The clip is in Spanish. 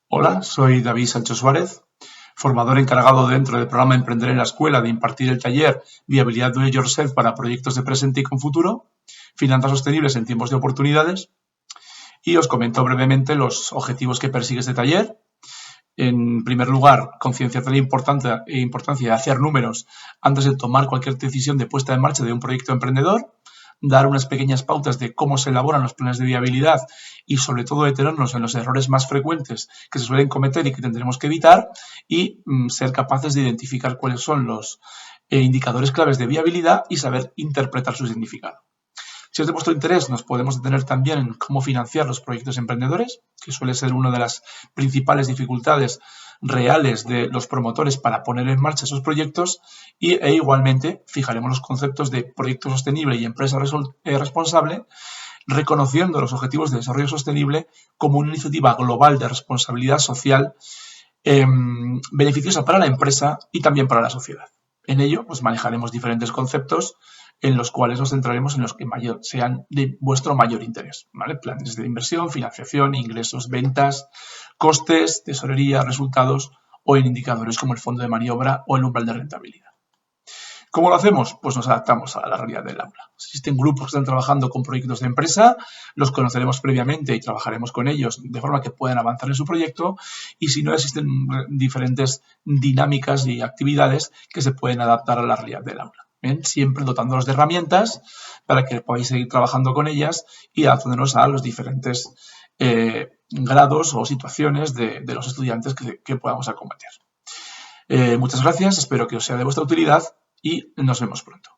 Hola, soy David Sancho Suárez, formador encargado dentro del programa Emprender en la Escuela de impartir el taller Viabilidad Do It Yourself para proyectos de presente y con futuro, finanzas sostenibles en tiempos de oportunidades. Y os comento brevemente los objetivos que persigue este taller. En primer lugar, concienciar de la importancia de hacer números antes de tomar cualquier decisión de puesta en marcha de un proyecto emprendedor, dar unas pequeñas pautas de cómo se elaboran los planes de viabilidad y sobre todo detenernos en los errores más frecuentes que se suelen cometer y que tendremos que evitar y ser capaces de identificar cuáles son los indicadores claves de viabilidad y saber interpretar su significado. Si es de vuestro interés, nos podemos detener también en cómo financiar los proyectos emprendedores, que suele ser una de las principales dificultades reales de los promotores para poner en marcha esos proyectos e igualmente fijaremos los conceptos de proyecto sostenible y empresa responsable, reconociendo los objetivos de desarrollo sostenible como una iniciativa global de responsabilidad social beneficiosa para la empresa y también para la sociedad. En ello, pues manejaremos diferentes conceptos en los cuales nos centraremos en los que sean de vuestro mayor interés, ¿vale? Planes de inversión, financiación, ingresos, ventas, costes, tesorería, resultados o en indicadores como el fondo de maniobra o el umbral de rentabilidad. ¿Cómo lo hacemos? Pues nos adaptamos a la realidad del aula. Existen grupos que están trabajando con proyectos de empresa, los conoceremos previamente y trabajaremos con ellos de forma que puedan avanzar en su proyecto y si no, existen diferentes dinámicas y actividades que se pueden adaptar a la realidad del aula. ¿Bien? Siempre dotándolos de herramientas para que podáis seguir trabajando con ellas y adaptándonos a los diferentes grados o situaciones de los estudiantes que podamos acometer. Muchas gracias, espero que os sea de vuestra utilidad y nos vemos pronto.